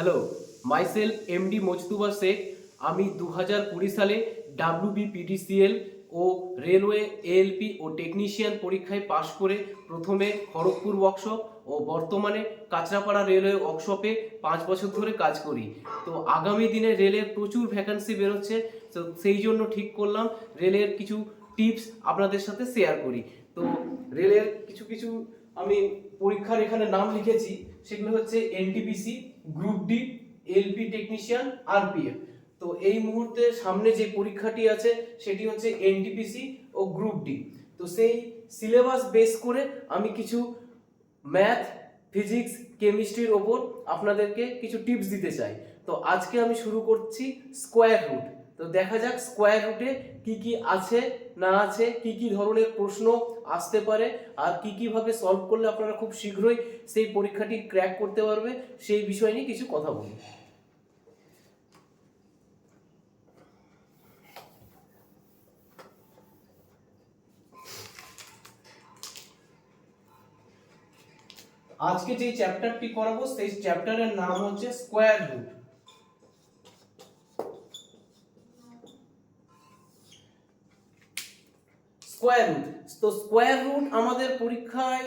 Hello, myself MD Mujtaba Sheikh. আমি 2020 সালে WBPDCL ও রেলওয়ে এএলপি ও টেকনিশিয়ান পরীক্ষায় পাশ করে প্রথমে খড়গপুর ওয়ার্কশপ ও বর্তমানে কাঁচরাপাড়া রেলওয়ে ওয়ার্কশপে 5 বছর ধরে কাজ করি। তো আগামী দিনে রেলের প্রচুর ভ্যাকান্সি বেরোচ্ছে, তো সেই জন্য ঠিক করলাম রেলের কিছু টিপস আপনাদের সাথে শেয়ার করি। তো রেলের কিছু কিছু আমি পরীক্ষার এখানে নাম লিখেছি, সেগুলো হচ্ছে NTPC, group D, LP technician, RPF. তো এই মুহূর্তে সামনে যে পরীক্ষাটি আছে সেটি হচ্ছে এনটিপিসি ও গ্রুপ ডি। তো সেই সিলেবাস বেস করে আমি কিছু ম্যাথ, ফিজিক্স, কেমিস্ট্রির ওপর আপনাদেরকে কিছু টিপস দিতে চাই। তো আজকে আমি শুরু করছি স্কোয়ার রুট। তো দেখা যাক স্কোয়ার রুটে কি কি আছে না আছে, কি কি ধরনের প্রশ্ন আসতে পারে, আর কি কিভাবে সলভ করলে আপনারা খুব শীঘ্রই সেই পরীক্ষাটি ক্র্যাক করতে পারবে, সেই বিষয় নিয়ে কিছু কথা বলি। আজকে যে চ্যাপ্টারটি করাবো সেই চ্যাপ্টারের নাম হচ্ছে স্কোয়ার রুট। স্কোয়ার রুট, তো স্কোয়ার রুট আমাদের পরীক্ষায়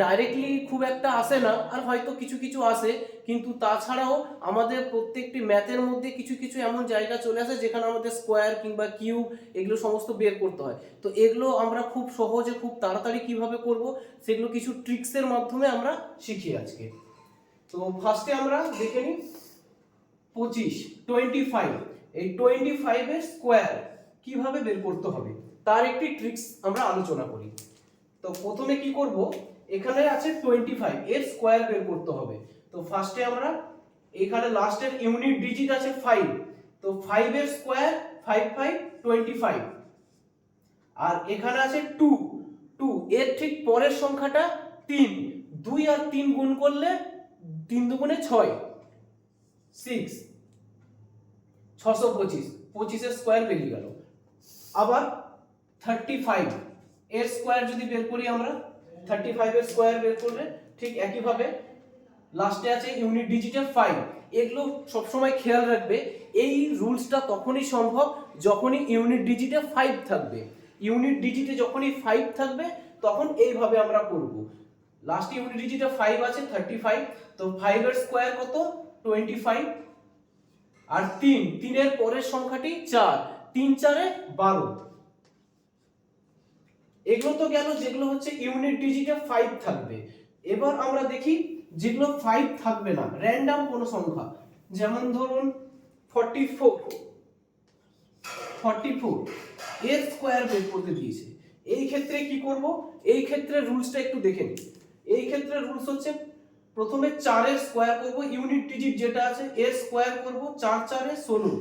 ডাইরেক্টলি খুব একটা আসে না, আর হয়তো কিছু কিছু আসে, কিন্তু তাছাড়াও আমাদের প্রত্যেকটি ম্যাথের মধ্যে কিছু কিছু এমন জায়গা চলে আসে যেখানে আমাদের স্কোয়ার কিংবা কিউব এগুলো সমস্ত বের করতে হয়। তো এগুলো আমরা খুব সহজে খুব তাড়াতাড়ি কিভাবে করব সেগুলো কিছু ট্রিক্সের মাধ্যমে আমরা শিখি আজকে। তো ফার্স্টে আমরা দেখে নিই 25 এই 25 এর স্কোয়ার কিভাবে বের করতে হবে তার একটি ট্রিক্স আমরা আলোচনা করি। তো প্রথমে কি করব, এখানে আছে 25 এর স্কোয়ার বের করতে হবে। তো ফার্স্টে আমরা এখানে লাস্টের ইউনিট ডিজিট আছে 5, তো 5 এর স্কোয়ার 5 5 25, আর এখানে আছে 2 2 এর ঠিক পরের সংখ্যাটা 3, 2 আর 3 গুণ করলে 3 দুগুণে 6 6 625, 25 এর স্কোয়ার বেরিয়ে গেল। আবার 35 এর স্কোয়ার যদি বের করি আমরা, 35 এর স্কোয়ার বের করলে ঠিক একই ভাবে লাস্টে আছে ইউনিট ডিজিটে 5। এগুলো সবসময় খেয়াল রাখবে, এই রুলসটা তখনই সম্ভব যখনই ইউনিট ডিজিটে 5 থাকবে। ইউনিট ডিজিটে যখনই 5 থাকবে তখন এইভাবে আমরা করব। লাস্ট ইউনিট ডিজিটে 5 আছে 35, তো 5 এর স্কোয়ার কত 25, আর 3 এর পরের সংখ্যাটি 4, 3 4 12। এগুলো তো গেল যেগুলো হচ্ছে ইউনিট ডিজিটে 5 থাকবে। এবার আমরা দেখি যেগুলো 5 থাকবে না, র্যান্ডম কোনো সংখ্যা, যেমন ধরুন 44 এর স্কোয়ার বের করতে দিয়েছে। এই ক্ষেত্রে কি করব, এই ক্ষেত্রে রুলসটা একটু দেখে নিই। এই ক্ষেত্রে রুলস হচ্ছে প্রথমে 4 এর স্কোয়ার করব, ইউনিট ডিজিট যেটা আছে এর স্কোয়ার করব, 4 4 এ 16।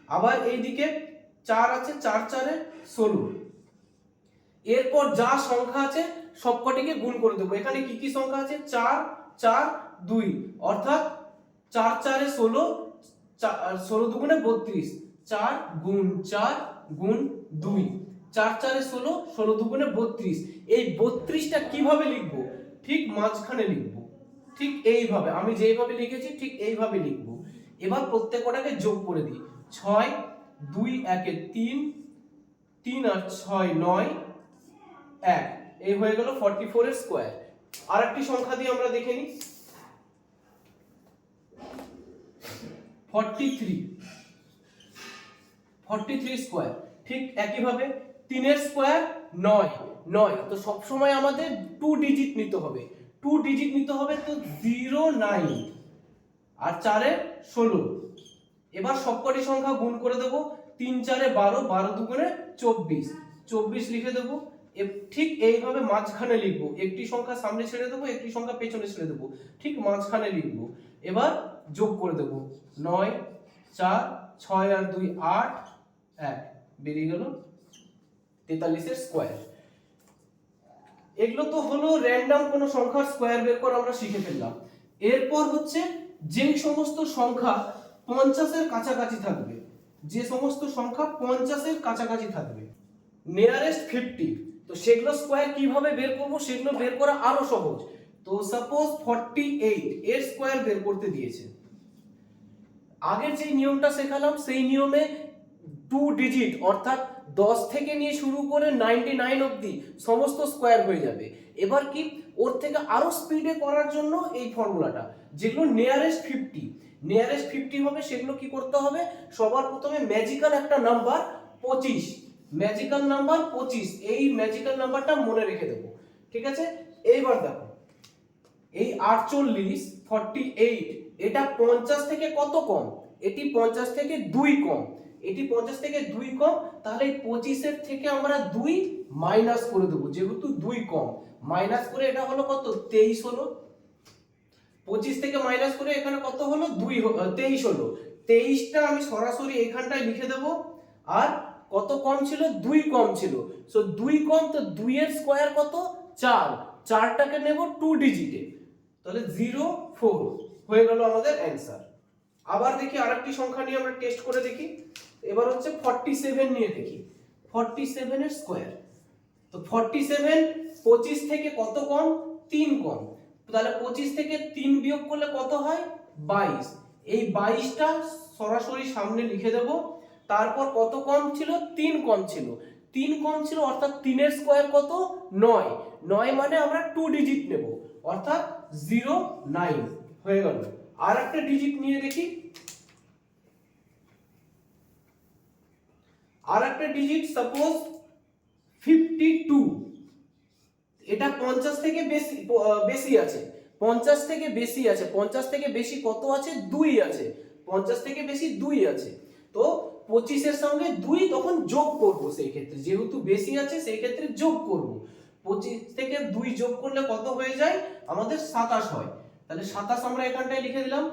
আবার এইদিকে 4 আছে, 4 4 এ 16। এরপর যা সংখ্যা আছে সবকটিকে গুণ করে দেবো। এখানে কি কি সংখ্যা আছে, 4 4 2, অর্থাৎ 4 4 এ 16, 16 দুগুণে 32, 4 গুণ 4 গুণ 2, 4 4 এ 16, 16 দুগুণে 32। এই 32টা কিভাবে লিখবো, ঠিক মাঝখানে লিখবো, ঠিক এইভাবে আমি যেইভাবে লিখেছি ঠিক এইভাবে লিখবো। এবার প্রত্যেকটাকে যোগ করে দিই, 6 2 1 এ 3, 3 আর 6 9, 1, এই হয়ে গেল 44 এর স্কোয়ার। আরেকটি সংখ্যা দিয়ে আমরা দেখে নিই, 43 স্কোয়ার, ঠিক একই ভাবে 3 এর স্কোয়ার 9 9, তো সব সময় আমাদের 2 ডিজিট নিতে হবে, 2 ডিজিট নিতে হবে, তো 0 9 আর 4 এর 16। এবার সবকটি সংখ্যা গুণ করে দেব, 3 4 এ 12, 12 দুগুণে 24, 24 লিখে দেব। ঠিক এইভাবে মাঝখানে লিখবো, একটি সংখ্যা সামনে ছেড়ে দেবো, একটি সংখ্যা পেছনে ছেড়ে দেবো, ঠিক মাঝখানে লিখবো। এবার যোগ করে দেবো, 9 4 6 আর 2 8, 1 বেরিয়ে গেল 43 এর স্কোয়ার। এগুলো তো হলো র্যান্ডম কোনো সংখ্যার স্কোয়ার বের করে আমরা শিখে ফেললাম। এরপর হচ্ছে যে সমস্ত সংখ্যা 50 এর কাছাকাছি থাকবে, যে সমস্ত সংখ্যা 50 এর কাছাকাছি থাকবে, নিয়ারেস্ট 50, তো সেগুলো স্কোয়ার কিভাবে বের করব, সেগুলো বের করা আরো সহজ। তো সাপোজ 48 এর স্কোয়ার বের করতে দিয়েছে। আগের যে নিয়মটা শেখালাম সেই নিয়মে 2 ডিজিট অর্থাৎ 10 থেকে নিয়ে শুরু করে 99 অবধি সমস্ত স্কোয়ার হয়ে যাবে। এবার কি ওর থেকে আরো স্পিডে করার জন্য এই ফর্মুলাটা, যেগুলো নিয়ারেস্ট 50 হবে সেগুলো কি করতে হবে, সবার প্রথমে ম্যাজিক্যাল একটা নাম্বার 25, ম্যাজিক্যাল নাম্বার 25, এই ম্যাজিক্যাল নাম্বারটা মনে রেখে দেবো, ঠিক আছে। এইবার দেখো এই 48 এটা 50 থেকে কত কম, এটি 50 থেকে 2 কম, এটি 50 থেকে 2 কম, তাহলে এই 25 এর থেকে আমরা 2 মাইনাস করে দেবো, যেহেতু 2 কম মাইনাস করে এটা হলো কত 23 হলো। 25 থেকে মাইনাস করে এখানে কত হলো 23 হলো। 23টা আমি সরাসরি এখানটায় লিখে দেব। আর কত কম ছিল 2 কম ছিল, সো 2 কম, তো 2 এর স্কয়ার কত 4, 4টাকে নেব 2 ডিজিটে, তাহলে 04 হয়ে গেল আমাদের অ্যানসার। আবার দেখি আরেকটি সংখ্যা নিয়ে আমরা টেস্ট করে দেখি। এবার হচ্ছে 47 নিয়ে দেখি, 47 এর স্কয়ার। তো 47 25 থেকে কত কম 3 কম, তাহলে 25 থেকে 3 বিয়োগ করলে কত হয় 22, এই 22টা সরাসরি সামনে লিখে দেব। তারপর কত কম ছিল 3 কম ছিল, 3 কম ছিল অর্থাৎ 3 এর স্কয়ার কত 9, 9 মানে আমরা 2 ডিজিট নেব অর্থাৎ 09 হয়ে গেল। আর একটা ডিজিট নিয়ে দেখি, আর একটা ডিজিট সাপোজ 52, এটা 50 থেকে বেশি আছে, 50 থেকে বেশি আছে, 50 থেকে বেশি কত আছে 2 আছে, 50 থেকে বেশি 2 আছে, তো 25 এর সঙ্গে 2 তখন যোগ করব, সেই ক্ষেত্রে যেহেতু বেশি আছে সেই ক্ষেত্রে যোগ করব। 25 থেকে 2 যোগ করলে কত হয়ে যায় আমাদের 27 হয়, তাহলে 27 আমরা এখানটায় লিখে দিলাম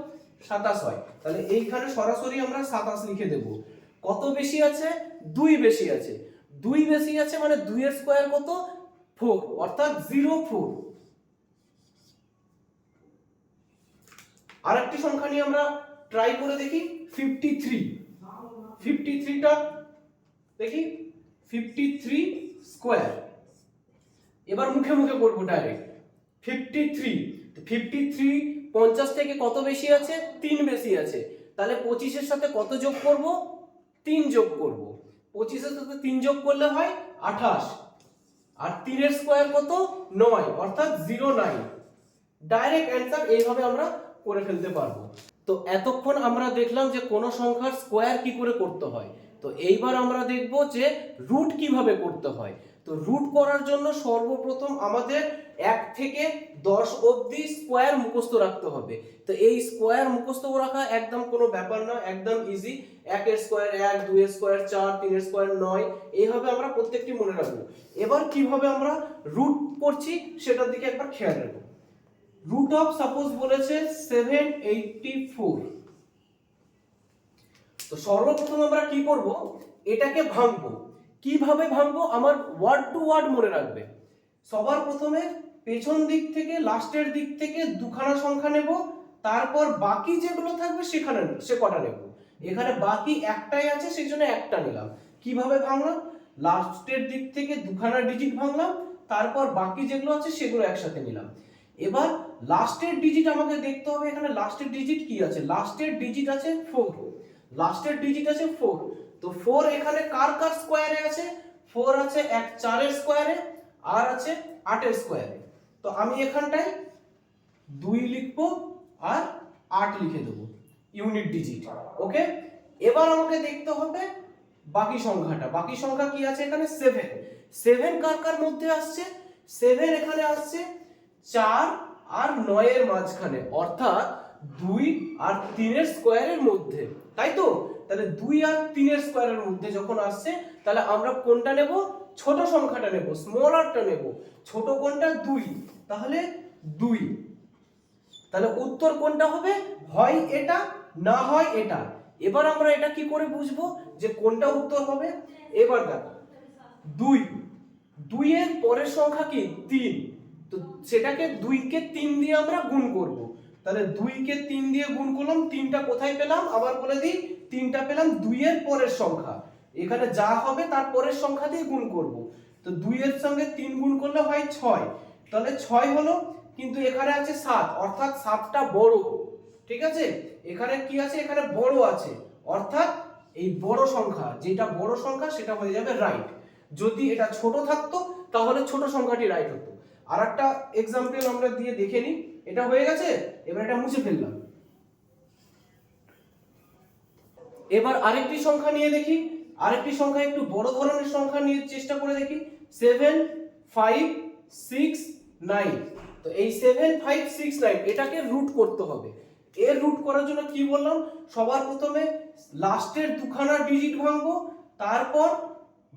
27 হয়, তাহলে এইখানে সরাসরি আমরা 27 লিখে দেব। কত বেশি আছে 2 বেশি আছে, 2 বেশি আছে মানে 2 এর স্কয়ার কত 4 অর্থাৎ 04। আরেকটি সংখ্যা নিয়ে আমরা ট্রাই করে দেখি 53টা দেখি 53 স্কয়ার। এবার মুখে মুখে করব ডাইরেক্ট 53, তো 53 50 থেকে কত বেশি আছে 3 বেশি আছে, তাহলে 25 এর সাথে কত যোগ করব 3 যোগ করব, 25 এর সাথে 3 যোগ করলে হয় 28, আর 3 এর স্কয়ার কত 9 অর্থাৎ 09। ডাইরেক্ট অ্যানসার এইভাবে আমরা করে ফেলতে পারবো। তো এতক্ষণ আমরা দেখলাম যে কোন সংখ্যার স্কয়ার কি করে করতে হয়, তো এইবার আমরা দেখব যে রুট কিভাবে করতে হয়। তো রুট করার জন্য সর্বপ্রথম আমাদের 1 থেকে 10 অবধি স্কয়ার মুখস্থ রাখতে হবে। তো এই স্কয়ার মুখস্থ রাখা একদম কোনো ব্যাপার না, একদম ইজি। 1 এর স্কয়ার 1, 2 এর স্কয়ার 4, 3 এর স্কয়ার 9, এইভাবে আমরা প্রত্যেকটি মনে রাখবো। এবার কিভাবে আমরা রুট করছি সেটার দিকে একবার খেয়াল রাখবো। রুট অফ সাপোজ বলেছে 784, তো সর্বপ্রথম আমরা কি করব এটাকে ভাঙবো। কিভাবে ভাঙবো আমার ওয়ার্ড টু ওয়ার্ড মনে রাখবে। সবার প্রথমে পেছন দিক থেকে লাস্টের দিক থেকে দুখানা সংখ্যা নেব, তারপর বাকি যেগুলো থাকবে সেখানে সে কটা নেব, এখানে বাকি একটাই আছে সেই জন্য একটা নিলাম। কিভাবে ভাঙলাম লাস্টের দিক থেকে দুখানা ডিজিট ভাঙলাম, তারপর বাকি যেগুলো আছে সেগুলো একসাথে নিলাম। এবার লাস্টের ডিজিট আমাকে দেখতে হবে, এখানে লাস্টের ডিজিট কি আছে, লাস্টের ডিজিট আছে 4, লাস্টের ডিজিট আছে 4, তো 4 এখানে কার কার স্কয়ারে আছে 4 আছে 4 এর স্কয়ারে আর আছে 8 এর স্কয়ারে, তো আমি এখানটায় 2 লিখবো আর 8 লিখে দেবো ইউনিট ডিজিট। ওকে, এবার আমাকে দেখতে হবে বাকি সংখ্যাটা, বাকি সংখ্যা কি আছে এখানে 7 কার কার মধ্যে আসছে 7 এখানে আসছে 4 আর 9 এর মাঝখানে অর্থাৎ 2 আর 3 এর স্কয়ারের মধ্যে, তাই তো। তাহলে 2 আর 3 এর স্কয়ারের মধ্যে যখন আসছে তাহলে আমরা কোনটা নেব ছোট সংখ্যাটা নেব, স্মলারটা নেব। ছোট কোনটা 2, তাহলে 2, তাহলে উত্তর কোনটা হবে হয় এটা না হয় এটা। এবার আমরা এটা কি করে বুঝবো যে কোনটা উত্তর হবে, এবার দেখো 2 এর পরের সংখ্যা কি 3, তো সেটাকে 2 কে 3 দিয়ে আমরা গুণ করব, তাহলে 2 কে 3 দিয়ে গুণ করলাম, 3টা কোথায় পেলাম আবার বলে দিই, 3টা পেলাম 2 এর পরের সংখ্যা, এখানে যা হবে তার পরের সংখ্যা দিয়ে গুণ করব, তো 2 এর সঙ্গে 3 গুণ করলে হয় 6, তাহলে 6 হলো কিন্তু এখানে আছে 7, অর্থাৎ 7টা বড়। ঠিক আছে, এখানে কি আছে, এখানে বড় আছে, অর্থাৎ এই বড় সংখ্যা, যেটা বড় সংখ্যা সেটা হয়ে যাবে রাইট। যদি এটা ছোট থাকতো তাহলে ছোট সংখ্যাটি রাইট হতো। আর একটা এক্সাম্পল আমরা দিয়ে দেখে নিই। এটা হয়ে গেছে, এবার এটা মুছে ফেললাম। এবার আরেকটি সংখ্যা নিয়ে দেখি, আরেকটি সংখ্যা একটু বড় ধরনের সংখ্যা নিয়ে চেষ্টা করে দেখি। 7 5 6 9। তো এই 7 5 6 9 এটাকে রুট করতে হবে। এর রুট করার জন্য কি বললাম, সবার প্রথমে লাস্টের দুখানা ডিজিট ভাঙবো, তারপর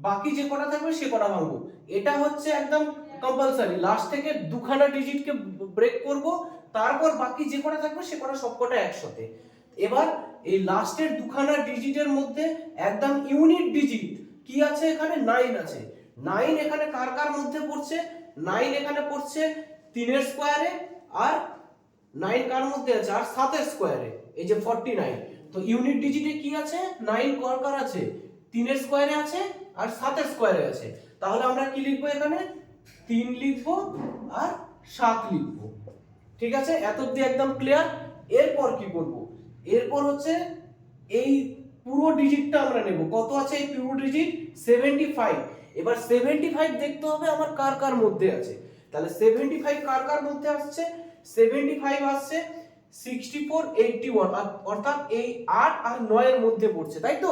বাকি যে কটা থাকবে সে কটা ভাঙবো। এটা হচ্ছে একদম কম্পালসারি, লাস্ট থেকে দুখানা ডিজিটকে ব্রেক করব, তারপর বাকি যে কটা থাকবে সে কটা সবকটা একসাথে। এবার এই লাস্টের দুখানা ডিজিটের মধ্যে একদম ইউনিট ডিজিট কি আছে, এখানে 9 আছে। 9 এখানে কার কার মধ্যে পড়ছে, 9 এখানে পড়ছে 3 এর স্কয়ারে, আর 9 কার মধ্যে আছে, আর 7 এর স্কয়ারে, এই যে 49। তো ইউনিট ডিজিটে কি আছে, 9 কার কার আছে, 3 এর স্কয়ারে আছে আর 7 এর স্কয়ারে আছে। তাহলে আমরা কি লিখবো, এখানে 3 লিখবো আর 7 লিখবো। ঠিক আছে, এত অবধি একদম ক্লিয়ার। এরপর কি করব, এরপর হচ্ছে এই পুরো ডিজিটটা আমরা নেব। কত আছে এই পুরো ডিজিট, 75। এবার 75 দেখতে হবে আমার কার কার মধ্যে আছে। তাহলে 75 কার কার মধ্যে আসছে, 75 আসছে 64 81, অর্থাৎ এই 8 আর 9 এর মধ্যে পড়ছে, তাই তো।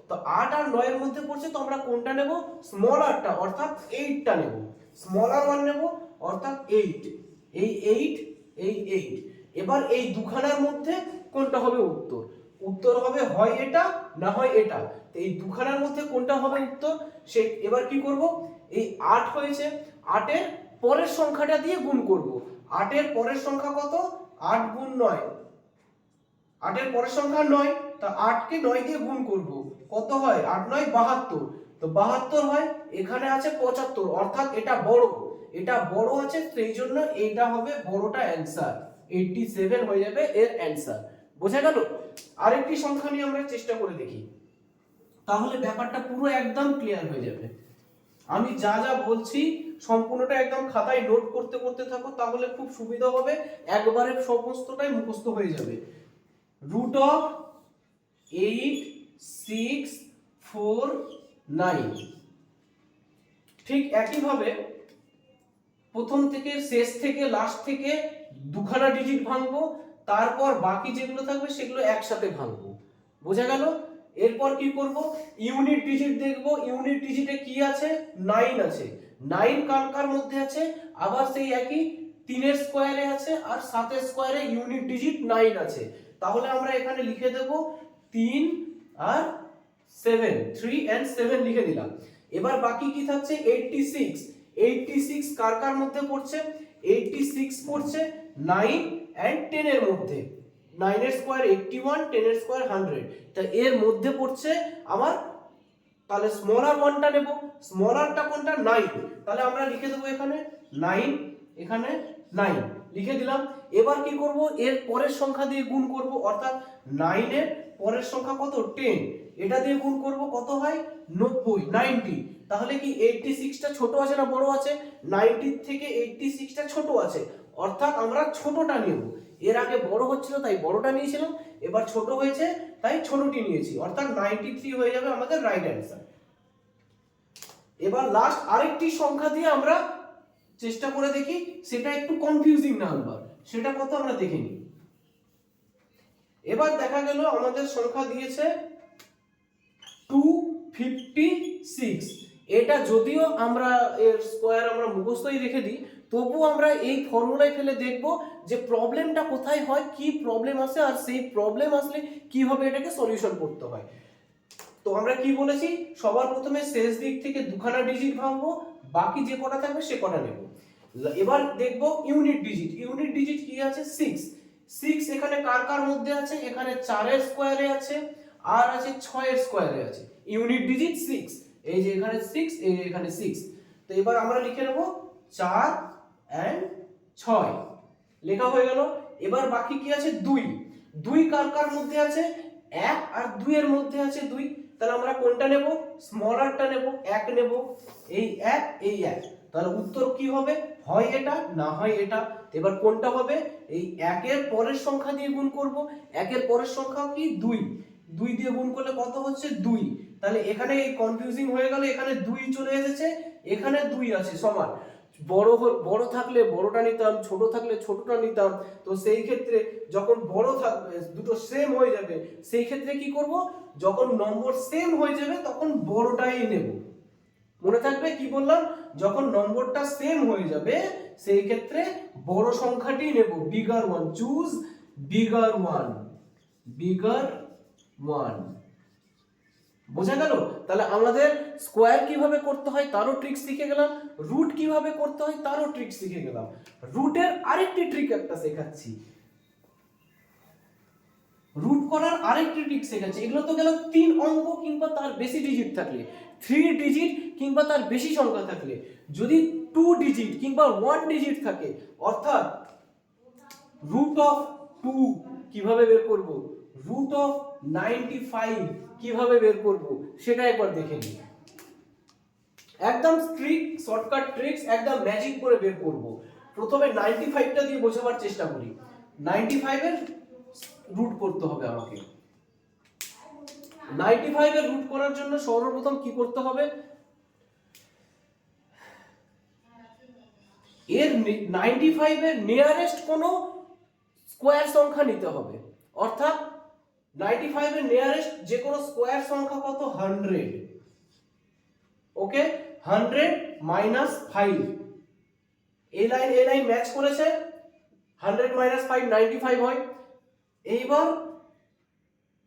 তো 8 আর 9 এর মধ্যে পড়ছে, তো আমরা কোনটা নেব, স্মলারটা, অর্থাৎ 8টা নেব। স্মলার ওয়ান নেব, অর্থাৎ 8। এই 8, এই 8। এবার এই দুখানার মধ্যে কোনটা হবে উত্তর, উত্তর হবে হয় এটা না হয় এটা। তো এই দুখানার মধ্যে কোনটা হবে উত্তর, সে এবার কি করব, এই 8 হয়েছে, 8 এর পরের সংখ্যাটা দিয়ে গুণ করব। 8 এর পরের সংখ্যা কত, 8 গুণ 9, 8 এর পরের সংখ্যা 9, তা 8 কে 9 দিয়ে গুণ করব, কত হয়, 8 9 72। তো 72 হয়, এখানে আছে 75, অর্থাৎ এটা বড়, এটা বড় আছে, সেই জন্য এইটা হবে বড়টা অ্যানসার, 87 হয়ে যাবে এর অ্যানসার। বোঝা গেল। আরেকটি সংখ্যা নিয়ে আমরা চেষ্টা করে দেখি, তাহলে ব্যাপারটা পুরো একদম ক্লিয়ার হয়ে যাবে। আমি যা যা বলছি সম্পূর্ণটা একদম খাতায় নোট করতে করতে থাকো, তাহলে খুব সুবিধা হবে, একবারে সমস্তটাই মুখস্থ হয়ে যাবে। √8 6 4 9। ঠিক একইভাবে প্রথম থেকে শেষ থেকে লাস্ট থেকে দুখানা ডিজিট ভাঙবো, তারপর বাকি যেগুলো থাকবে সেগুলো একসাথে ভাঙবো। বোঝা গেল। এরপর কি করব, ইউনিট ডিজিট দেখব। ইউনিট ডিজিটে কি আছে, 9 আছে। 9 কার কার মধ্যে আছে, আবার সেই একই 3 এর স্কয়ারে আছে আর 7 এর স্কয়ারে ইউনিট ডিজিট 9 আছে। তাহলে আমরা এখানে লিখে দেব 3 আর 7, 3 and 7 লিখে দিলাম। এবার বাকি কি থাকছে, 86। 86 কার কার মধ্যে পড়ছে, 86 পড়ছে 9 and 10 এর মধ্যে। 9 এর স্কয়ার 81, 10 এর স্কয়ার 100। তা এর মধ্যে পড়ছে আমার, তাহলে স্মলার ওয়ানটা নেব। স্মলারটা কোনটা, 9। তাহলে আমরা লিখে দেবো এখানে 9, এখানে 9 লিখে দিলাম। এবার কি করব, এর পরের সংখ্যা দিয়ে গুণ করব, অর্থাৎ 9 এর পরের সংখ্যা কত, 10। এটা দিয়ে গুণ করব, কত হয়, 90 90। তাহলে কি 86টা ছোট আছে না বড় আছে, 90 থেকে 86টা ছোট আছে, অর্থাৎ আমরা ছোটটা নেব। এর আগে বড় হচ্ছিল তাই বড়টা নিয়েছিলাম, এবার ছোট হয়েছে তাই ছোটটি নিয়েছি, অর্থাৎ 93 হয়ে যাবে আমাদের রাইট অ্যান্সার। এবার লাস্ট আরেকটি সংখ্যা দিয়ে আমরা চেষ্টা করে দেখি, সেটা একটু কনফিউজিং নাম্বার, সেটা কত আমরা দেখে নিই। এবার দেখা গেল আমাদের সংখ্যা দিয়েছে 256। এটা যদিও আমরা এর স্কয়ার আমরা মুখস্থই রেখে দিই, তবুও আমরা এই ফর্মুলায় ফেলে দেখব যে প্রবলেমটা কোথায় হয়, কি প্রবলেম আসে, আর সেই প্রবলেম আসলে কিভাবে এটাকে সলিউশন করতে হয়। তো আমরা কি বলেছি, সবার প্রথমে শেষ দিক থেকে দুখানা ডিজিট ভাঙবো, বাকি যে কটা থাকবে সে কটা নেব। এবার দেখব ইউনিট ডিজিট। ইউনিট ডিজিট কি আছে, 6। 6 এখানে কার কার মধ্যে আছে, এখানে 4 এর স্কয়ারে আছে আর আছে 6 এর স্কয়ারে আছে। ইউনিট ডিজিট 6, এই যে এখানে 6, এই যে এখানে 6। তো এবার আমরা লিখে নেব 4 and 6, লেখা হয়ে গেল। এবার বাকি কি আছে, 2। 2 কার কার মধ্যে আছে, 1 আর 2 এর মধ্যে আছে 2। তাহলে আমরা কোনটা নেব, স্মলারটা নেব, 1 নেব। এই 1, এই 1। তাহলে উত্তর কি হবে, হয় এটা না হয় এটা। এবার কোনটা হবে? এই একের পরের সংখ্যা দিয়ে গুণ করব। একের পরের সংখ্যা কি? 2। 2 দিয়ে গুণ করলে কত হচ্ছে? 2। তাহলে এখানে কনফিউজিং হয়ে গেল, এখানে 2 চলে এসেছে, এখানে 2 আছে সমান। বড় থাকলে বড়টা নিতাম, ছোট থাকলে ছোটটা নিতাম। তো সেই ক্ষেত্রে যখন বড় থাকবে, দুটো সেম হয়ে যাবে, সেই ক্ষেত্রে কি করব? যখন নম্বর সেম হয়ে যাবে তখন বড়টাই নেব। মনে থাকবে কি বললাম? যখন নম্বরটা সেম হয়ে যাবে সেই ক্ষেত্রে বড় সংখ্যাটি নেব, bigger one. Choose bigger one, bigger one. বোঝা গেল? তাহলে আমাদের স্কোয়ার কিভাবে করতে হয় তারও ট্রিক্স শিখে গেলাম, রুট কিভাবে করতে হয় তারও ট্রিক্স শিখে গেলাম। রুটের আরেকটি ট্রিক একটা শেখাচ্ছি, রুট করার আরেকটি ট্রিক শেখাচ্ছি। এগুলো তো গেল 3 অঙ্ক কিংবা তার বেশি ডিজিট থাকলে, 3 ডিজিট কিংবা তার বেশি সংখ্যা থাকলে। যদি 2 ডিজিট কিংবা 1 ডিজিট থাকে, অর্থাৎ রুট অফ 2 কিভাবে বের করব, রুট অফ 95 কিভাবে বের করব, সেটা একবার দেখে নিই। একদম স্ট্রিক শর্টকাট ট্রিক্স, একদম ম্যাজিক করে বের করব। প্রথমে 95টা দিয়ে বোঝাবার চেষ্টা করি। 95 এর রুট করতে হবে আমাকে। 95 এর রুট করার জন্য সর্বপ্রথম কি করতে হবে? এর 95 এর নিয়ারেস্ট কোন স্কোয়ার সংখ্যা নিতে হবে। অর্থাৎ 95 এর নিয়ারেস্ট যে কোনো স্কোয়ার সংখ্যা কত? 100। ওকে, 100 মাইনাস 5। এই লাইন ম্যাচ করেছে। 100 মাইনাস 5 95 হয়। এইবার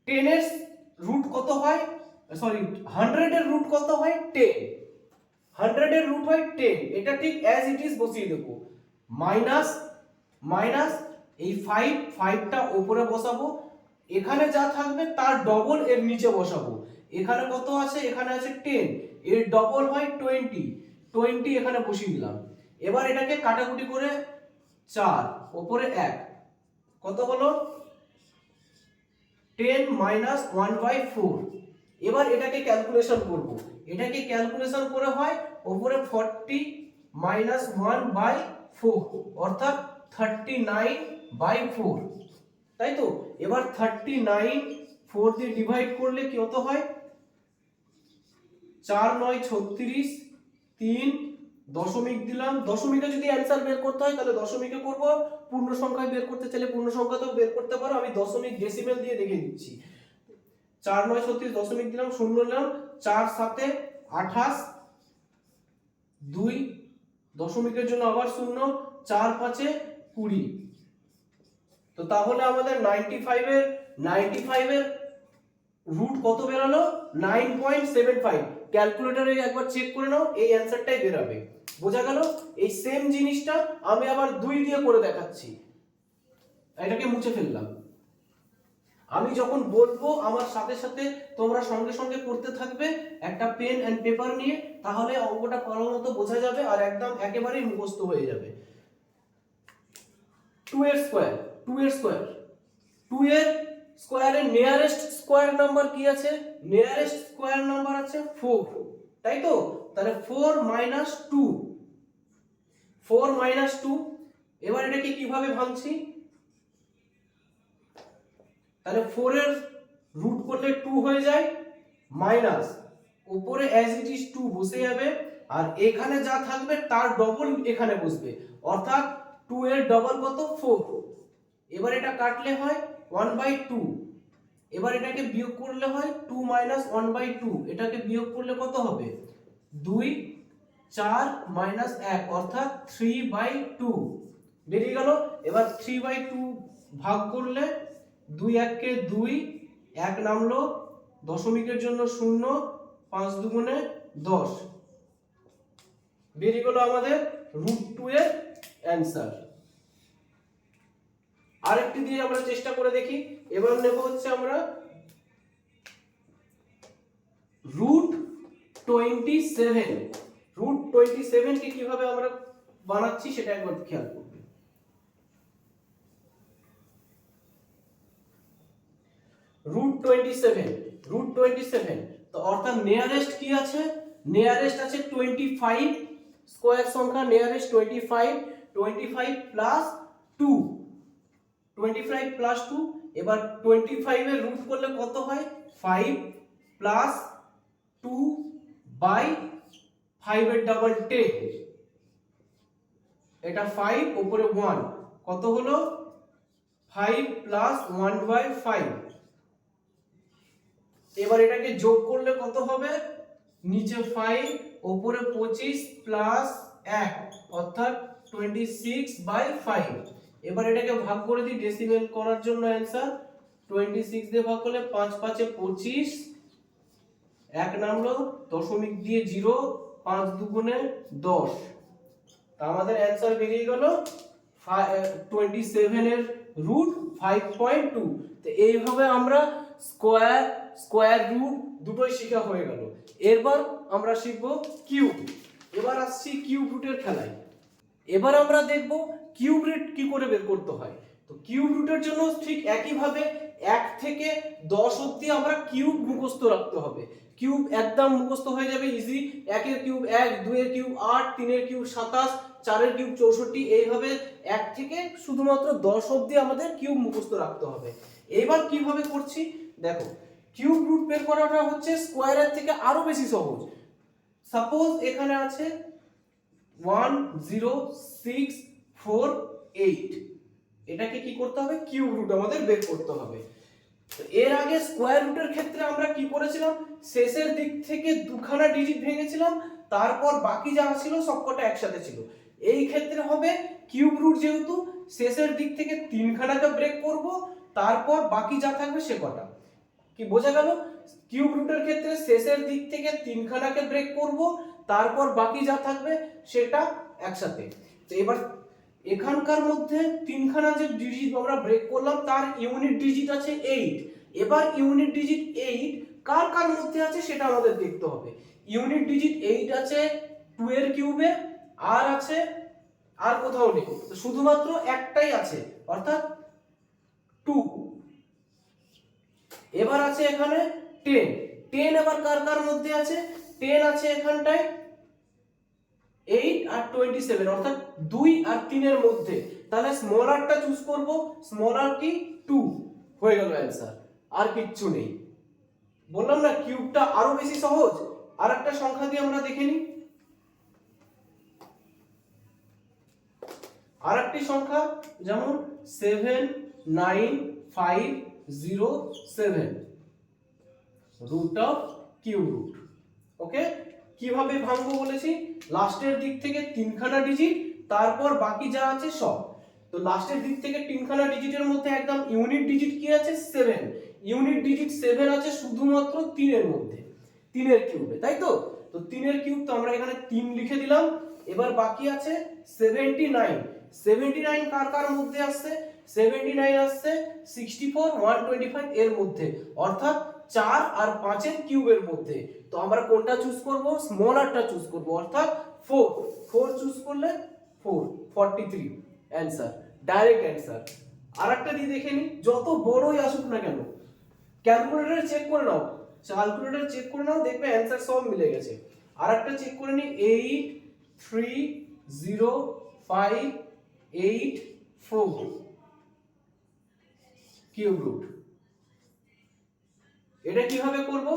10 এর রুট কত হয়? সরি, 100 এর রুট কত হয়? 10। 100 এর রুট হয় 10। এটা ঠিক অ্যাজ ইট ইজ বসিয়ে দেব। মাইনাস মাইনাস এই 5টা উপরে বসাবো, এখানে যা থাকবে তার ডবল এর নিচে বসাবো। এখানে কত আছে? এখানে আছে 10, এর ডবল হয় 20 এখানে বসিয়ে দিলাম। এবার এটাকে কাটাকুটি করে 4 উপরে 1 কত হলো? 10 মাইনাস 1/4। এবার এটাকে ক্যালকুলেশন করব। এটাকে ক্যালকুলেশন করে হয় উপরে 40 মাইনাস 1/4 অর্থাৎ 39/4, তাই তো? এবার 39 4 দিয়ে ডিভাইড করলে কত হয়? 4 9 36, 3 দশমিক দিলাম। দশমিকে যদি অ্যানসার বের করতে হয় তাহলে দশমিকে করব, পূর্ণ সংখ্যায় বের করতে চাইলে পূর্ণ সংখ্যাতেও বের করতে পারো। আমি দশমিক ডেসিমেল দিয়ে দেখিয়ে দিচ্ছি। 4 9 36 দশমিক দিলাম, শূন্য নিলাম, 4 7 28, 2 দশমিকের জন্য আবার শূন্য, 4 5 20। তো তাহলে আমাদের 95 এর রুট কত বেরালো? 9.75। ক্যালকুলেটরে একবার চেক করে নাও, এই অ্যানসারটাই বেরাবে। বোঝা গেল? এই সেম জিনিসটা আমি আবার 2 দিয়ে করে দেখাচ্ছি। এটাকে মুছে ফেললাম। আমি যখন বলবো আমার সাথে সাথে তোমরা সঙ্গে সঙ্গে করতে থাকবে, একটা পেন এন্ড পেপার নিয়ে, তাহলে অঙ্কটা করার মতো বোঝা যাবে আর একদম একেবারেই মুখস্থ হয়ে যাবে। 2 এর স্কয়ার, 2 এর স্কয়ার, 2 এর স্কয়ারের নিয়ারেস্ট স্কয়ার নাম্বার কি আছে? নিয়ারেস্ট স্কয়ার নাম্বার আছে 4, তাই তো? তাহলে 4 মাইনাস 2, 4 মাইনাস 2। এবার এটাকে কিভাবে ভাঙছি? তাহলে 4 এর রুট করলে 2 হয়ে যায়, মাইনাস উপরে অ্যাজ ইট ইজ 2 বসে যাবে, আর এখানে যা থাকবে তার ডবল এখানে বসবে, অর্থাৎ 2 এর ডবল কত? 4। এবার এটা কাটলে হয় 1/2। এবার এটাকে বিয়োগ করলে হয় 2 মাইনাস 1/2। এটাকে বিয়োগ করলে কত হবে? 2 4 মাইনাস 1 অর্থাৎ 3/2 বেরিয়ে গেল। এবার 3/2 ভাগ করলে 2 1 কে 2, 1 নামলো, দশমিকের জন্য 0, 5 দুগুণে 10 বেরিয়ে গেল আমাদের √2 এর অ্যানসার। আরেকটি দিয়ে আমরা চেষ্টা করে দেখি। এবার নেব হচ্ছে আমরা √27। √27 কে কিভাবে আমরা বানাচ্ছি সেটা একবার খেয়াল করবে। √27 তো অর্থাৎ নিয়ারেস্ট কি আছে? নিয়ারেস্ট আছে 25, স্কোয়ার সংখ্যা নিয়ারেস্ট 25, 25 প্লাস 2, 25 প্লাস 2। এবার 25 এর রুট করলে কত হয়? 5 প্লাস 2 বাই 5 এর ডাবল 10, এটা 5 উপরে 1, কত হলো? 5 প্লাস 1 বাই 5। এবার এটাকে যোগ করলে কত হবে? নিচে 5 উপরে 25 প্লাস 1 অর্থাৎ 26 বাই 5। এবার এটাকে ভাগ করে দিই ডেসিমেল করার জন্য। অ্যান্সার 26 দিয়ে ভাগ করলে 5 5 25, এক নামলো দশমিক দিয়ে 0, 5 দুগুণে 10। তা আমাদের অ্যান্সার বেরিয়ে গেল 27 এর রুট 5.2। তো এইভাবে আমরা স্কোয়ার রুট দুটোই শেখা হয়ে গেল। এরপর আমরা শিখব কিউব। এবার আসছি কিউব রুটের খেলায়। এবার আমরা দেখব কিউব রুট কি করে বের করতে হয়। তো কিউব রুটের জন্য ঠিক একইভাবে 1 থেকে 10 অবধি আমরা কিউব মুখস্থ রাখতে হবে। কিউব একদম মুখস্থ হয়ে যাবে ইজি। 1 এর কিউব 1, 2 এর কিউব 8, 3 এর কিউব 27, 4 এর কিউব 64, এইভাবে 1 থেকে শুধুমাত্র 10 অবধি আমাদের কিউব মুখস্থ রাখতে হবে। এবার কিভাবে করছি দেখো। কিউব রুট বের করাটা হচ্ছে স্কোয়ারের থেকে আরো বেশি সহজ। সাপোজ এখানে আছে 1 0 6 4 8, এটাকে কি করতে হবে? কিউব রুট আমাদের বের করতে হবে। তো এর আগে স্কোয়ার রুটের ক্ষেত্রে আমরা কি করেছিলাম? শেষের দিক থেকে দুখানা ডিজিট ভেঙেছিলাম, তারপর বাকি যা ছিল সবকটা একসাথে ছিল। এই ক্ষেত্রে হবে কিউব রুট, যেহেতু শেষের দিক থেকে তিনখানাকে ব্রেক করব, তারপর বাকি যা থাকবে সে কটা। কি বোঝা গেল? কিউব রুটের ক্ষেত্রে শেষের দিক থেকে তিনখানাকে ব্রেক করব, তারপর বাকি যা থাকবে সেটা একসাথে। তো এবার এখানকার মধ্যে তিনখানা যে ডিজিট আমরা ব্রেক করলাম তার ইউনিট ডিজিট আছে 8। এবার ইউনিট ডিজিট 8 কার কার মধ্যে আছে সেটা আমাদের দেখতে হবে। ইউনিট ডিজিট 8 আছে 2 এর কিউবে, আর আছে আর কোথাও নেই, তো শুধুমাত্র একটাই আছে অর্থাৎ 2। এবার আছে এখানে 10, 10 এবার কার কার মধ্যে আছে? 10 আছে এখানটায় 8 আর 27 অর্থাৎ 2 আর 3 এর মধ্যে। তাহলে স্মল আরটা চুজ করব, স্মল আর কি 2, হয়ে গেল অ্যান্সার। আর কিচ্ছু নেই। বললাম না কিউবটা আরো বেশি সহজ। আর একটা সংখ্যা দিয়ে আমরা দেখে নিই। আর একটি সংখ্যা যেমন 79507, রুট অফ কিউব রুট। ওকে, কিভাবে ভাঙবো বলেছি? লাস্টের দিক থেকে তিনখানা ডিজিট, তারপর বাকি যা আছে সব। তো লাস্টের দিক থেকে তিনখানা ডিজিটের মধ্যে একদম ইউনিট ডিজিট কি আছে? 7। ইউনিট ডিজিট 7 আছে শুধুমাত্র 3 এর মধ্যে, 3 এর কিউবে, তাই তো? তো 3 এর কিউব তো আমরা এখানে 3 লিখে দিলাম। এবার বাকি আছে 79। 79 কার কার মধ্যে আসছে? 79 আসছে 64 125 এর মধ্যে, অর্থাৎ 4 আর 5 এর কিউবের মধ্যে। তো আমরা কোনটা চুজ করব? স্মল আরটা চুজ করব, অর্থাৎ 4। 4 চুজ করলে 4 43 অ্যানসার, ডাইরেক্ট অ্যানসার। আরেকটা দিয়ে দেখে নি, যত বড়ই আসুক না কেন ক্যালকুলেটরে চেক করে নাও, ক্যালকুলেটর চেক করে নাও, দেখবে অ্যানসার সব মিলে গেছে। আরেকটা চেক করে নি, 8305884 কিউব রুট। এটা কিভাবে করব?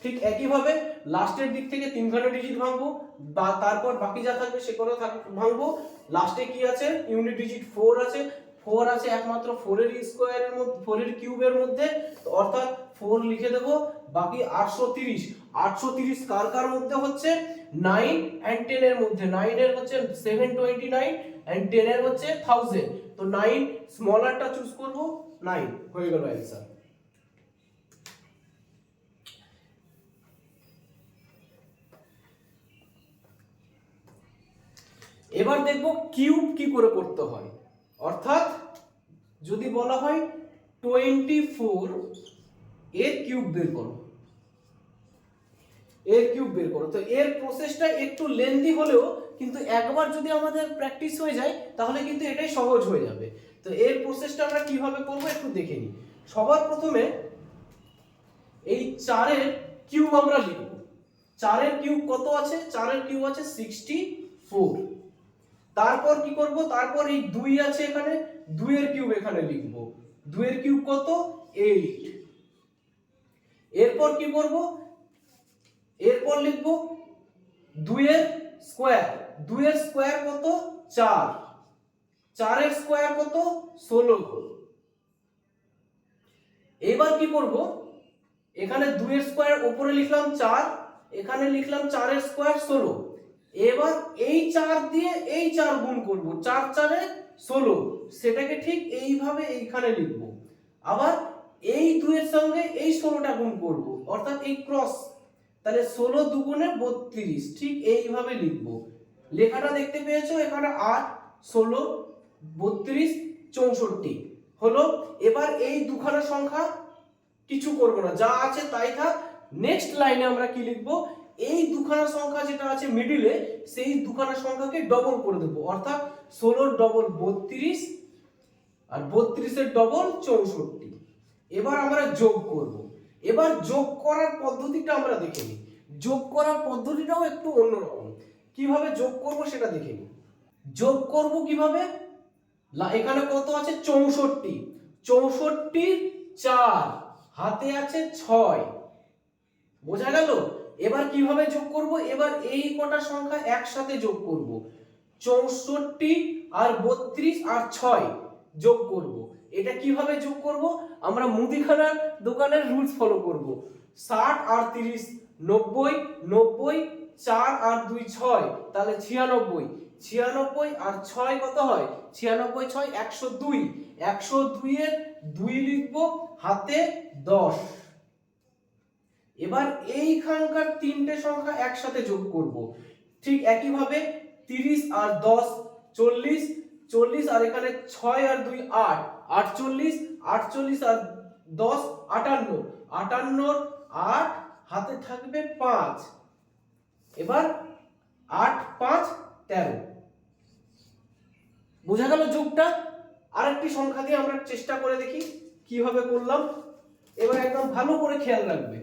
ঠিক একইভাবে লাস্টের দিক থেকে তিনখানা ডিজিট ভাঙবো, বা তারপর বাকি যা থাকবে সে করে ভাঙবো। লাস্টে কি আছে? ইউনিট ডিজিট 4 আছে। 4 আছে একমাত্র 4 এর স্কয়ারের মধ্যে, 4 এর কিউবের মধ্যে, অর্থাৎ 4 লিখে দেব। বাকি 830, 830 কার কার মধ্যে হচ্ছে? 9 এন্ড 10 এর মধ্যে। 9 এর হচ্ছে 729 এন্ড 10 এর হচ্ছে 1000। তো 9 স্মলারটা চুজ করব, 9 হয়ে গেল অ্যানসার। এবার দেখব কিউব কি করে করতে হয়। অর্থাৎ যদি বলা হয় 24 এর কিউব বের করো, এর কিউব বের করো, তো এর প্রসেসটা একটু লেন্দি হলেও কিন্তু একবার যদি আমাদের প্র্যাকটিস হয়ে যায় তাহলে কিন্তু এটাই সহজ হয়ে যাবে। তো এর প্রসেসটা আমরা কিভাবে করব একটু দেখে নিই। সবার প্রথমে এই 4 এর কিউব আমরা লিখব। 4 এর কিউব কত আছে? 4 এর কিউব আছে 64। 4। তারপর কি করব, তারপর এই 2 আছে এখানে, 2 এর কিউব এখানে লিখব, 2 এর কিউব কত 8। এরপর কি করব, এরপর লিখব 2 এর স্কয়ার, 2 এর স্কয়ার কত 4, 4 এর স্কয়ার কত 16। এবার কি করব, এখানে 2 এর স্কয়ার উপরে লিখলাম 4, এখানে লিখলাম 4 এর স্কয়ার 16। এবার এই 4 দিয়ে এই 4 গুণ করব, 4 4 এ 16, সেটাকে ঠিক এইভাবে এইখানে লিখব। আবার এই 2 এর সঙ্গে এই 16টা গুণ করব, অর্থাৎ এই ক্রস, তাহলে 16 দুগুণে 32, ঠিক এইভাবে লিখব। লেখাটা দেখতে পেয়েছো, এখানে 8 16 32 64 হলো। এবার এই দুখানা সংখ্যা কিছু করব না, যা আছে তাই থাক। নেক্সট লাইনে আমরা কি লিখব, এই দুখানা সংখ্যা যেটা আছে মিডিলে, সেই দুখানা সংখ্যাকে ডবল করে দেব, অর্থাৎ 16 ডবল 32 আর 32 এর ডবল 64। এবার আমরা যোগ করব। এবার যোগ করার পদ্ধতিটা আমরা দেখে নিই। যোগ করার পদ্ধতিটাও একটু অন্যরকম, কিভাবে যোগ করব সেটা দেখে নিই। যোগ করব কিভাবে, এখানে কত আছে 64, 64 4, হাতে আছে 6, বোঝা গেল। এবার কিভাবে যোগ করব, এবার এই কটা সংখ্যা একসাথে যোগ করব, 64 আর 32 আর 6 যোগ করব। এটা কিভাবে যোগ করব, আমরা মুদিখানার দোকানের রুলস ফলো করব। 60 আর 30 90, 90 4 আর 2 6, তাহলে 96, 96 আর 6 কত হয় 96 6 102, 102 এর 2 লিখব, হাতে 10। এবার এইখানকার তিনটে সংখ্যা একসাথে যোগ করব, ঠিক একই ভাবে 30 আর 10 40, 40 আর এখানে 6 আর 2 8, 48, 48 আর 10 58, 58 8, হাতে থাকবে 5। এবার 8 5 13, বোঝা গেল যোগটা। আরেকটি সংখ্যা দিয়ে আমরা চেষ্টা করে দেখি কিভাবে করলাম। এবার একদম ভালো করে খেয়াল রাখবে,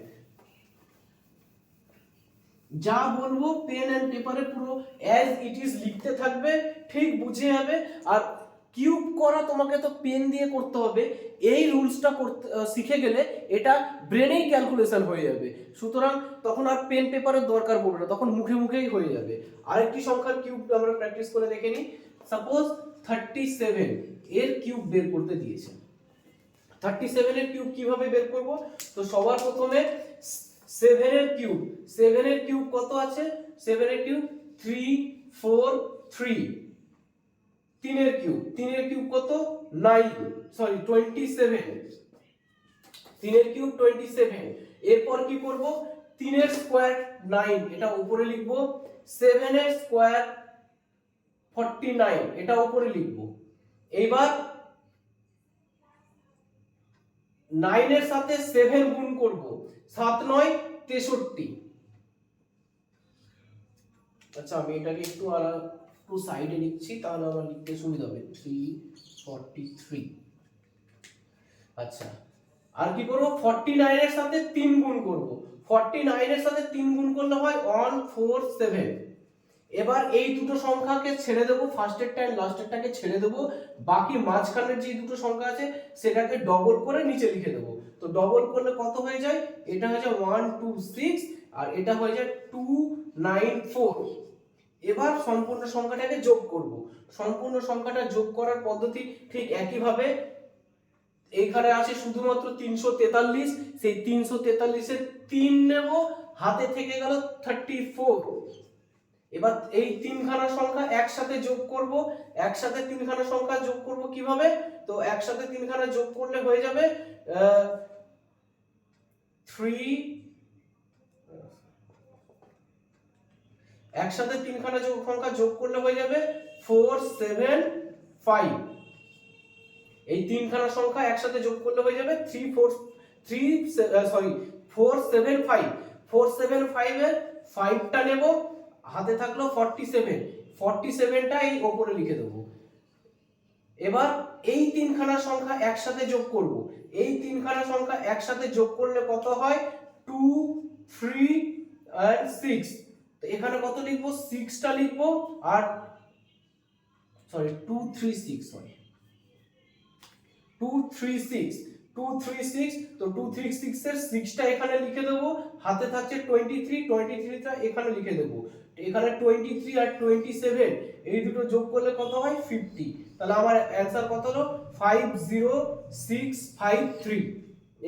যা বলবো পেন এন্ড পেপারে পুরো অ্যাজ ইট ইজ লিখতে থাকবে, ঠিক বুঝে যাবে। আর কিউব করা তোমাকে তো পেন দিয়ে করতে হবে, এই রুলসটা করতে শিখে গেলে এটা ব্রেনেই ক্যালকুলেশন হয়ে যাবে, সুতরাং তখন আর পেন পেপারের দরকার পড়বে না, তখন মুখে মুখেই হয়ে যাবে। আরেকটি সংখ্যার কিউব আমরা প্র্যাকটিস করে দেখে নিই। সাপোজ 37 এর কিউব বের করতে দিয়েছে। 37 এর কিউব কিভাবে বের করব, তো সবার প্রথমে 7 এর কিউব, 7 এর কিউব কত আছে, 7 এর কিউব 3 4 3, 3 এর কিউব, 3 এর কিউব কত 9 সরি 27, 3 এর কিউব 27। এরপর কি করব, 3 এর স্কয়ার 9, এটা উপরে লিখব, 7 এর স্কয়ার 49, এটা উপরে লিখব। এইবার 9 এর সাথে 7 গুণ করব, 7 9 63। আচ্ছা আমি এটাকে একটু সাইডে লিখছি, তাহলে আমার লিখতে সুবিধা হবে। 343। আচ্ছা আর কি করব, 49 এর সাথে 3 গুণ করব, 49 এর সাথে 3 গুণ করলে হয় 147। এবার এই দুটো সংখ্যাকে ছেড়ে দেব, ফার্স্টেরটা এন্ড লাস্টেরটাকে ছেড়ে দেব, বাকি মাঝখানের যে দুটো সংখ্যা আছে সেটাকে ডবল করে নিচে লিখে দেব। তো ডবল করলে কত হয়ে যায়, এটা হয়ে যায় 126 আর এটা হয়ে যায় 294। এবার সম্পূর্ণ সংখ্যাটাকে যোগ করব। সম্পূর্ণ সংখ্যাটা যোগ করার পদ্ধতি ঠিক একই ভাবে, এইখানে আছে শুধুমাত্র 343, সেই 343 এর 3 নেব, হাতে থেকে গেল 34। এবার এই তিনখানা সংখ্যা একসাথে যোগ করব, একসাথে তিনখানা সংখ্যা যোগ করব কিভাবে, তো একসাথে তিনখানা যোগ করলে হয়ে যাবে 3, একসাথে তিনখানা সংখ্যা যোগ করলে হয়ে যাবে 4 7 5। এই তিনখানা সংখ্যা একসাথে যোগ করলে হয়ে যাবে 4 7 5। 4 7 5 এর 5টা নেব, হাতে থাকলো 47, 47টা এই উপরে লিখে দেব। এবার এই তিনখানা সংখ্যা একসাথে যোগ করব, এই তিনখানা সংখ্যা একসাথে যোগ করলে কত হয় 2 3 and 6, তো এখানে কত লিখবো, 6টা লিখবো, আর সরি 236, সরি 236, 236, তো 236 এর 6টা এখানে লিখে দেবো, হাতে থাকছে 23টা এখানে লিখে দেবো। এখানে 23 আর 27 এই দুটো যোগ করলে কত হয়, 50। তাহলে আমার অ্যানসার কত হলো, 50653।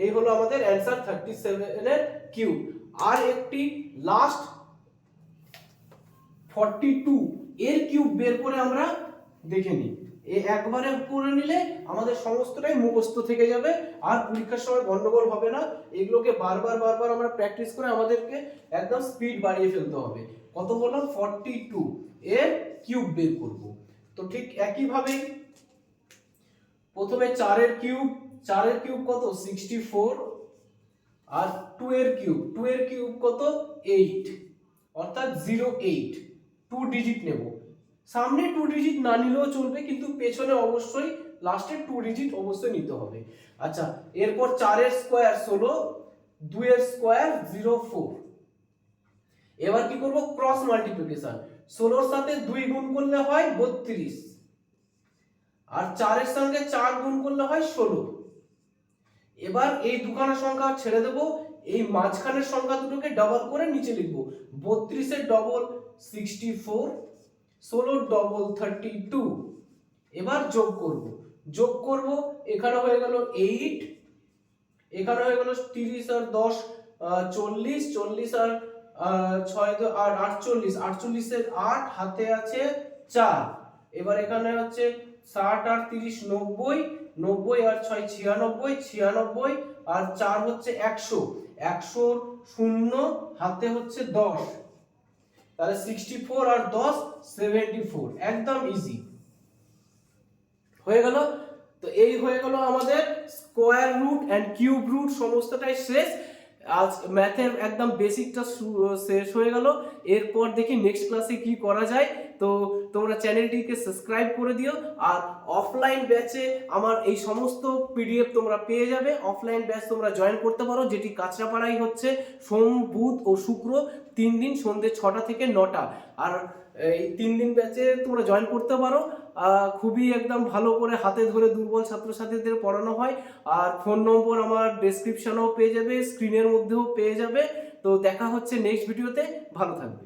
এই হলো আমাদের অ্যানসার 37 এর কিউব। আর একটি লাস্ট 42 এর কিউব বের করে আমরা দেখে নিই। একবারে করে নিলে আমাদের সমস্তটাই মুখস্থ থেকে যাবে, আর পরীক্ষার সময় গন্ডগোল হবে না। এগুলোকে বারবার আমরা প্র্যাকটিস করে আমাদেরকে একদম স্পিড বাড়িয়ে ফেলতে হবে। কত বললাম, 42 এর কিউব বের করব। তো ঠিক একই ভাবে প্রথমে 4 এর কিউব কত, 64, আর 2 এর কিউব কত, 8, অর্থাৎ 08, 2 ডিজিট নেব। সামনে 2 ডিজিট না নিলেও চলবে, কিন্তু পেছনে অবশ্যই লাস্টে 2 ডিজিট অবশ্যই নিতে হবে। আচ্ছা, এরপর 4 এর স্কয়ার 16, 2 এর স্কয়ার 04। এবার কি করব, ক্রস মাল্টিপ্লিকেশন। 16 এর সাথে 2 গুণ করলে হয় 32, আর 4 এর সঙ্গে 4 গুণ করলে হয় 16। এবার এই দুখানা সংখ্যা ছেড়ে দেব, এই মাঝখানের সংখ্যা দুটোকে ডাবল করে নিচে লিখব। 32 এর ডবল 64, 16 ডবল 32। এবার যোগ করব, এখানে হয়ে গেল 8, এখানে হয়ে গেল 30 আর 10 40, 40 আর 6 আর 48, 48 এর 8, হাতে আছে 4। এবার এখানে হচ্ছে 60 আর 30 90, 90 আর 6 96, 96 আর 4 হচ্ছে 100, 100 শূন্য, হাতে হচ্ছে 10। তাহলে 64 আর 10 74, একদম ইজি হয়ে গেল। তো এই হয়ে গেল আমাদের square root and cube root, সমস্তটাই শেষ। আজ ম্যাথের একদম বেসিকটা শেষ হয়ে গেল। এরপর দেখি নেক্সট ক্লাসে কি করা যায়। তো তোমরা চ্যানেলটিকে সাবস্ক্রাইব করে দিও। আর অফলাইন ব্যাচে আমার এই সমস্ত পিডিএফ তোমরা পেয়ে যাবে। অফলাইন ব্যাচ তোমরা জয়েন করতে পারো, যেটি কাঁচরাপাড়ায় হচ্ছে সোম, বুধ ও শুক্র 3 দিন সন্ধ্যে 6টা থেকে 9টা। আর এই 3 দিন ব্যাচে তোমরা জয়েন করতে পারো। খুবই একদম ভালো করে হাতে ধরে দুর্বল ছাত্রছাত্রীদের পড়ানো হয়। আর ফোন নম্বর আমার ডেসক্রিপশনেও পেয়ে যাবে, স্ক্রিনের মধ্যেও পেয়ে যাবে। তো দেখা হচ্ছে নেক্সট ভিডিওতে, ভালো থাকবে।